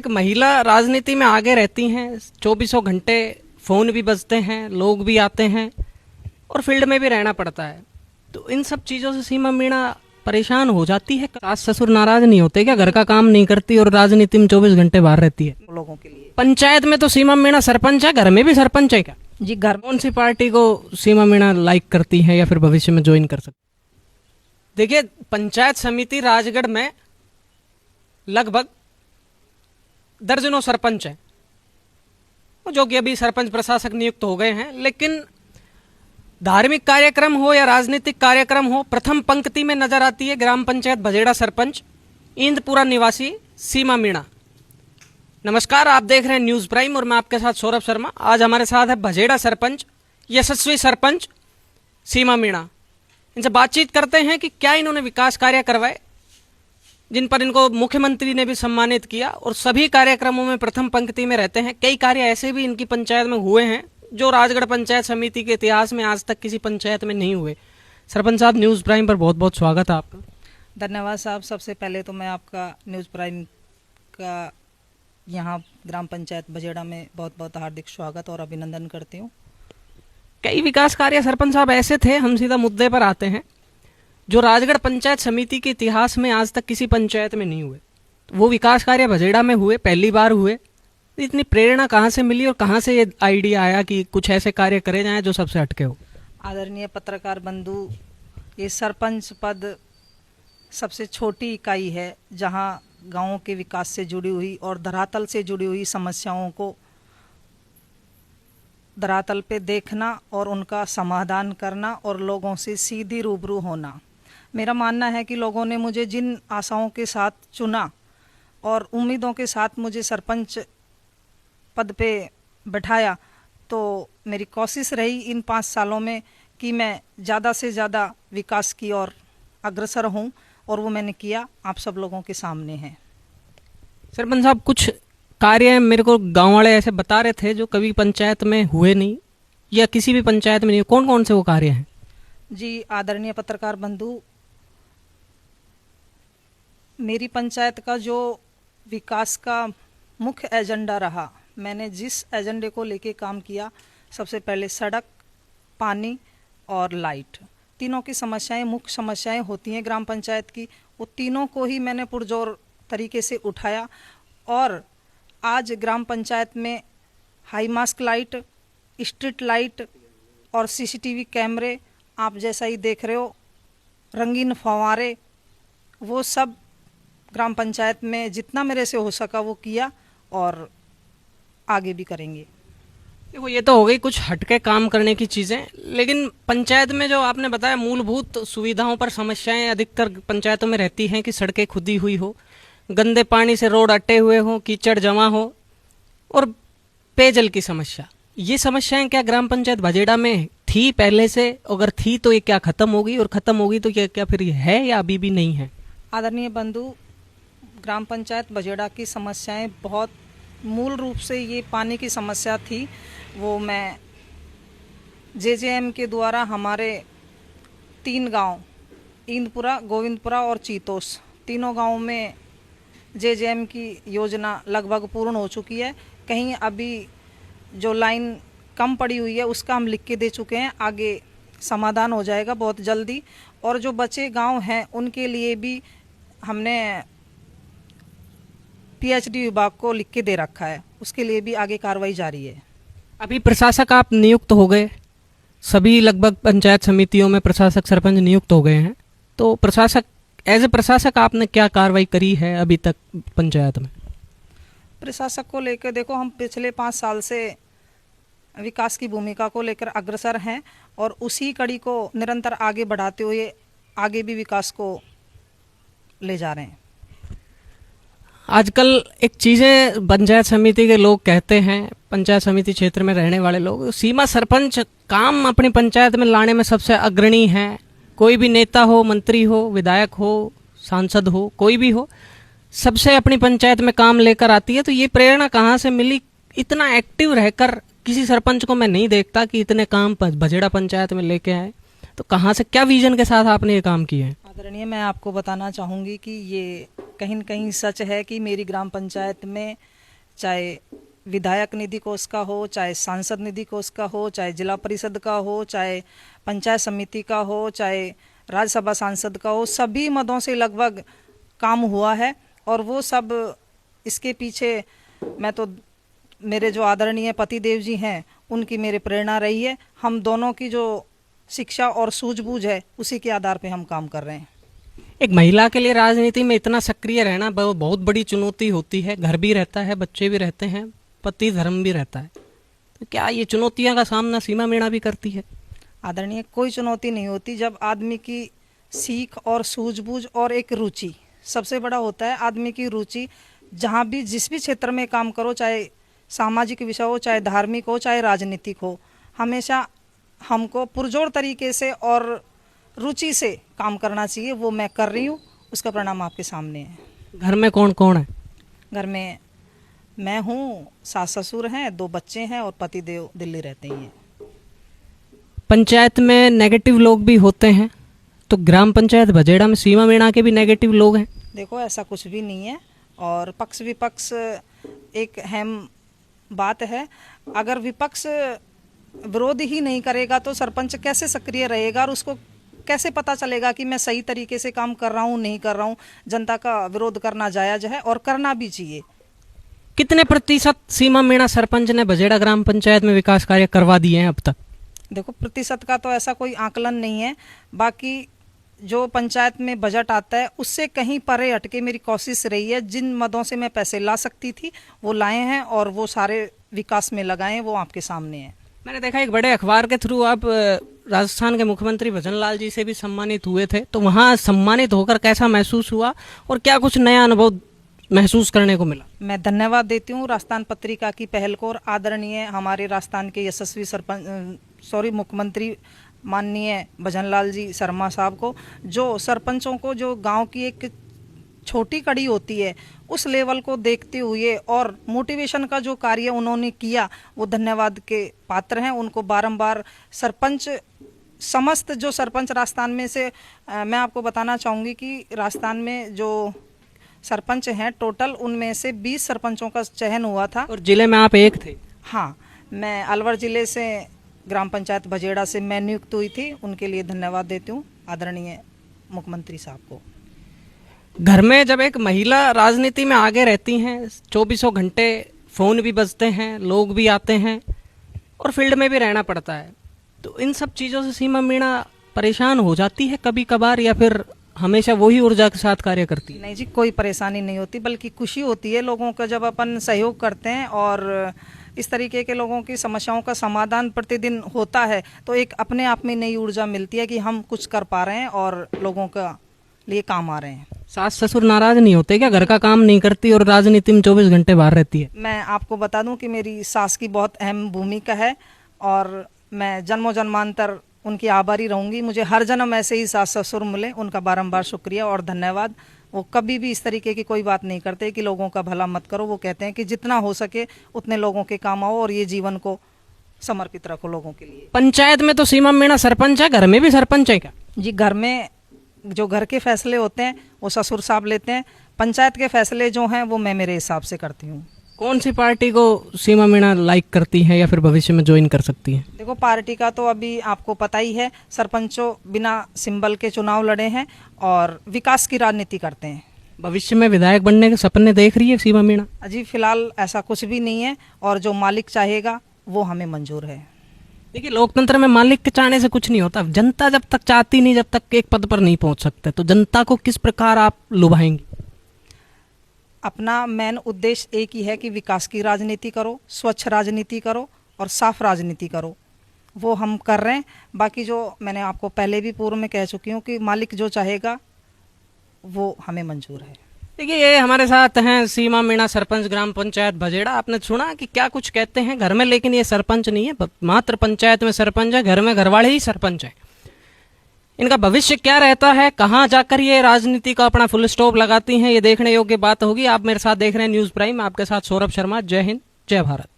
एक महिला राजनीति में आगे रहती हैं, चौबीसों घंटे फोन भी बजते हैं, लोग भी आते हैं और फील्ड में भी रहना पड़ता है। तो इन सब चीजों से सीमा मीणा परेशान हो जाती है। सास ससुर नाराज नहीं होते क्या? घर का काम नहीं करती और राजनीति में 24 घंटे बाहर रहती है। लोगों के लिए पंचायत में तो सीमा मीणा सरपंच है, घर में भी सरपंच है क्या? जी घर कौन सी पार्टी को सीमा मीणा लाइक करती है या फिर भविष्य में ज्वाइन कर सकती? देखिए, पंचायत समिति राजगढ़ में लगभग दर्जनों सरपंच हैं जो कि अभी सरपंच प्रशासक नियुक्त हो गए हैं, लेकिन धार्मिक कार्यक्रम हो या राजनीतिक कार्यक्रम हो, प्रथम पंक्ति में नजर आती है ग्राम पंचायत भजेड़ा सरपंच इंदपुरा निवासी सीमा मीणा। नमस्कार, आप देख रहे हैं न्यूज प्राइम और मैं आपके साथ सौरभ शर्मा। आज हमारे साथ है भजेड़ा सरपंच, यशस्वी सरपंच सीमा मीणा। इनसे बातचीत करते हैं कि क्या इन्होंने विकास कार्य करवाए जिन पर इनको मुख्यमंत्री ने भी सम्मानित किया, और सभी कार्यक्रमों में प्रथम पंक्ति में रहते हैं। कई कार्य ऐसे भी इनकी पंचायत में हुए हैं जो राजगढ़ पंचायत समिति के इतिहास में आज तक किसी पंचायत में नहीं हुए। सरपंच साहब, न्यूज प्राइम पर बहुत बहुत स्वागत है आपका। धन्यवाद साहब। सबसे पहले तो मैं आपका न्यूज़ प्राइम का यहाँ ग्राम पंचायत बजेड़ा में बहुत बहुत हार्दिक स्वागत और अभिनंदन करती हूँ। कई विकास कार्य सरपंच साहब ऐसे थे, हम सीधा मुद्दे पर आते हैं, जो राजगढ़ पंचायत समिति के इतिहास में आज तक किसी पंचायत में नहीं हुए। वो विकास कार्य भजेड़ा में हुए, पहली बार हुए। इतनी प्रेरणा कहाँ से मिली और कहाँ से ये आइडिया आया कि कुछ ऐसे कार्य करे जाएं जो सबसे हटके हो? आदरणीय पत्रकार बंधु, ये सरपंच पद सबसे छोटी इकाई है जहाँ गांवों के विकास से जुड़ी हुई और धरातल से जुड़ी हुई समस्याओं को धरातल पे देखना और उनका समाधान करना और लोगों से सीधी रूबरू होना। मेरा मानना है कि लोगों ने मुझे जिन आशाओं के साथ चुना और उम्मीदों के साथ मुझे सरपंच पद पे बैठाया, तो मेरी कोशिश रही इन 5 सालों में कि मैं ज़्यादा से ज़्यादा विकास की ओर अग्रसर हूँ, और वो मैंने किया। आप सब लोगों के सामने है। सरपंच साहब, कुछ कार्य मेरे को गांव वाले ऐसे बता रहे थे जो कभी पंचायत में हुए नहीं या किसी भी पंचायत में नहीं। कौन कौन से वो कार्य हैं? जी आदरणीय पत्रकार बंधु, मेरी पंचायत का जो विकास का मुख्य एजेंडा रहा, मैंने जिस एजेंडे को लेके काम किया, सबसे पहले सड़क, पानी और लाइट, तीनों की समस्याएं मुख्य समस्याएं होती हैं ग्राम पंचायत की। वो तीनों को ही मैंने पुरजोर तरीके से उठाया और आज ग्राम पंचायत में high mask light, street light और सीसीटीवी कैमरे, आप जैसा ही देख रहे हो, रंगीन फव्वारे, वो सब ग्राम पंचायत में जितना मेरे से हो सका वो किया और आगे भी करेंगे। देखो, ये तो हो गई कुछ हटके काम करने की चीज़ें, लेकिन पंचायत में जो आपने बताया मूलभूत सुविधाओं पर समस्याएं अधिकतर पंचायतों में रहती हैं कि सड़कें खुदी हुई हो, गंदे पानी से रोड अटे हुए हो, कीचड़ जमा हो और पेयजल की समस्या। ये समस्याएं क्या ग्राम पंचायत भजेड़ा में थी पहले से? अगर थी तो ये क्या खत्म होगी, और खत्म होगी तो क्या फिर ये है या अभी भी नहीं है? आदरणीय बंधु, ग्राम पंचायत बजेड़ा की समस्याएं बहुत मूल रूप से ये पानी की समस्या थी। वो मैं जेजेएम के द्वारा हमारे 3 गांव, इंदपुरा, गोविंदपुरा और चीतोस, तीनों गांवों में जेजेएम की योजना लगभग पूर्ण हो चुकी है। कहीं अभी जो लाइन कम पड़ी हुई है उसका हम लिख के दे चुके हैं, आगे समाधान हो जाएगा बहुत जल्दी। और जो बचे गांव हैं उनके लिए भी हमने पीएचडी विभाग को लिख के दे रखा है, उसके लिए भी आगे कार्रवाई जारी है। अभी प्रशासक आप नियुक्त हो गए, सभी लगभग पंचायत समितियों में प्रशासक सरपंच नियुक्त हो गए हैं, तो प्रशासक एज ए प्रशासक आपने क्या कार्रवाई करी है अभी तक पंचायत में? प्रशासक को लेकर देखो, हम पिछले 5 साल से विकास की भूमिका को लेकर अग्रसर हैं और उसी कड़ी को निरंतर आगे बढ़ाते हुए आगे भी विकास को ले जा रहे हैं। आजकल एक चीज़ें पंचायत समिति के लोग कहते हैं, पंचायत समिति क्षेत्र में रहने वाले लोग, सीमा सरपंच काम अपनी पंचायत में लाने में सबसे अग्रणी है। कोई भी नेता हो, मंत्री हो, विधायक हो, सांसद हो, कोई भी हो, सबसे अपनी पंचायत में काम लेकर आती है। तो ये प्रेरणा कहाँ से मिली? इतना एक्टिव रहकर किसी सरपंच को मैं नहीं देखता कि इतने काम भजेड़ा पंचायत में लेके आए। तो कहाँ से, क्या विजन के साथ आपने ये काम किए हैं? आदरणीय, मैं आपको बताना चाहूँगी कि ये कहीं न कहीं सच है कि मेरी ग्राम पंचायत में चाहे विधायक निधि कोष का हो, चाहे सांसद निधि कोष का हो, चाहे जिला परिषद का हो, चाहे पंचायत समिति का हो, चाहे राज्यसभा सांसद का हो, सभी मदों से लगभग काम हुआ है। और वो सब इसके पीछे मैं तो मेरे जो आदरणीय पतिदेव जी हैं उनकी मेरे प्रेरणा रही है। हम दोनों की जो शिक्षा और सूझबूझ है उसी के आधार पे हम काम कर रहे हैं। एक महिला के लिए राजनीति में इतना सक्रिय रहना बहुत बड़ी चुनौती होती है। घर भी रहता है, बच्चे भी रहते हैं, पति धर्म भी रहता है, तो क्या ये चुनौतियां का सामना सीमा मीणा भी करती है? आदरणीय, कोई चुनौती नहीं होती जब आदमी की सीख और सूझबूझ और एक रुचि, सबसे बड़ा होता है आदमी की रुचि। जहाँ भी जिस भी क्षेत्र में काम करो, चाहे सामाजिक विषय हो, चाहे धार्मिक हो, चाहे राजनीतिक हो, हमेशा हमको पुरजोर तरीके से और रुचि से काम करना चाहिए। वो मैं कर रही हूँ, उसका परिणाम आपके सामने है। घर में कौन कौन है? घर में मैं हूँ, सास ससुर हैं, 2 बच्चे हैं और पति देव दिल्ली रहते ही हैं। पंचायत में नेगेटिव लोग भी होते हैं, तो ग्राम पंचायत भजेड़ा में सीमा मीणा के भी नेगेटिव लोग हैं? देखो, ऐसा कुछ भी नहीं है और पक्ष विपक्ष एक अहम बात है। अगर विपक्ष विरोध ही नहीं करेगा तो सरपंच कैसे सक्रिय रहेगा और उसको कैसे पता चलेगा कि मैं सही तरीके से काम कर रहा हूँ, नहीं कर रहा हूँ। जनता का विरोध करना जायज है और करना भी चाहिए। कितने प्रतिशत सीमा मीणा सरपंच ने भजेड़ा ग्राम पंचायत में विकास कार्य करवा दिए हैं अब तक? देखो, प्रतिशत का तो ऐसा कोई आकलन नहीं है। बाकी जो पंचायत में बजट आता है उससे कहीं परे हटके मेरी कोशिश रही है। जिन मदों से मैं पैसे ला सकती थी वो लाए हैं और वो सारे विकास में लगाए हैं, वो आपके सामने है। मैंने देखा एक बड़े अखबार के थ्रू आप राजस्थान के मुख्यमंत्री भजन लाल जी से भी सम्मानित हुए थे, तो वहाँ सम्मानित होकर कैसा महसूस हुआ और क्या कुछ नया अनुभव महसूस करने को मिला? मैं धन्यवाद देती हूँ राजस्थान पत्रिका की पहल को और आदरणीय हमारे राजस्थान के यशस्वी मुख्यमंत्री माननीय भजन लाल जी शर्मा साहब को, जो सरपंचों को जो गांव की एक छोटी कड़ी होती है उस लेवल को देखते हुए और मोटिवेशन का जो कार्य उन्होंने किया वो धन्यवाद के पात्र हैं। उनको बारंबार सरपंच, समस्त जो सरपंच राजस्थान में से मैं आपको बताना चाहूँगी कि राजस्थान में जो सरपंच हैं टोटल, उनमें से 20 सरपंचों का चयन हुआ था। और जिले में आप एक थे? हाँ, मैं अलवर जिले से ग्राम पंचायत भजेड़ा से मैं नियुक्त हुई थी। उनके लिए धन्यवाद देती हूँ आदरणीय मुख्यमंत्री साहब को। घर में जब एक महिला राजनीति में आगे रहती हैं, 24 घंटे फ़ोन भी बजते हैं, लोग भी आते हैं और फील्ड में भी रहना पड़ता है, तो इन सब चीज़ों से सीमा मीणा परेशान हो जाती है कभी कभार, या फिर हमेशा वही ऊर्जा के साथ कार्य करती है? नहीं जी, कोई परेशानी नहीं होती, बल्कि खुशी होती है लोगों का जब अपन सहयोग करते हैं और इस तरीके के लोगों की समस्याओं का समाधान प्रतिदिन होता है, तो एक अपने आप में नई ऊर्जा मिलती है कि हम कुछ कर पा रहे हैं और लोगों का लिए काम आ रहे हैं। सास ससुर नाराज नहीं होते क्या? घर का काम नहीं करती और राजनीति में 24 घंटे बाहर रहती है। मैं आपको बता दूं कि मेरी सास की बहुत अहम भूमिका है और मैं जन्मों जन्मांतर उनकी आभारी रहूंगी। मुझे हर जन्म ऐसे ही सास ससुर मिले, उनका बारंबार शुक्रिया और धन्यवाद। वो कभी भी इस तरीके की कोई बात नहीं करते कि लोगों का भला मत करो। वो कहते हैं कि जितना हो सके उतने लोगों के काम आओ और ये जीवन को समर्पित रखो लोगों के लिए। पंचायत में तो सीमा मीणा सरपंच है, घर में भी सरपंच है क्या? जी, घर में जो घर के फैसले होते हैं वो ससुर साहब लेते हैं। पंचायत के फैसले जो हैं वो मैं मेरे हिसाब से करती हूँ। कौन सी पार्टी को सीमा मीणा लाइक करती हैं या फिर भविष्य में ज्वाइन कर सकती हैं? देखो, पार्टी का तो अभी आपको पता ही है, सरपंचों बिना सिंबल के चुनाव लड़े हैं और विकास की राजनीति करते हैं। भविष्य में विधायक बनने के सपने देख रही है सीमा मीणा? अजी फिलहाल ऐसा कुछ भी नहीं है और जो मालिक चाहेगा वो हमें मंजूर है। देखिए, लोकतंत्र में मालिक के चाहने से कुछ नहीं होता। जनता जब तक चाहती नहीं, जब तक एक पद पर नहीं पहुंच सकते, तो जनता को किस प्रकार आप लुभाएंगी? अपना मेन उद्देश्य एक ही है कि विकास की राजनीति करो, स्वच्छ राजनीति करो और साफ राजनीति करो। वो हम कर रहे हैं। बाकी जो मैंने आपको पहले भी पूर्व में कह चुकी हूँ कि मालिक जो चाहेगा वो हमें मंजूर है। देखिए, ये हमारे साथ हैं सीमा मीणा, सरपंच ग्राम पंचायत भजेड़ा। आपने सुना कि क्या कुछ कहते हैं घर में, लेकिन ये सरपंच नहीं है, मात्र पंचायत में सरपंच है। घर में घरवाले ही सरपंच है। इनका भविष्य क्या रहता है, कहाँ जाकर ये राजनीति का अपना फुल स्टॉप लगाती हैं, ये देखने योग्य बात होगी। आप मेरे साथ देख रहे हैं न्यूज़ प्राइम, आपके साथ सौरभ शर्मा। जय हिंद, जय भारत।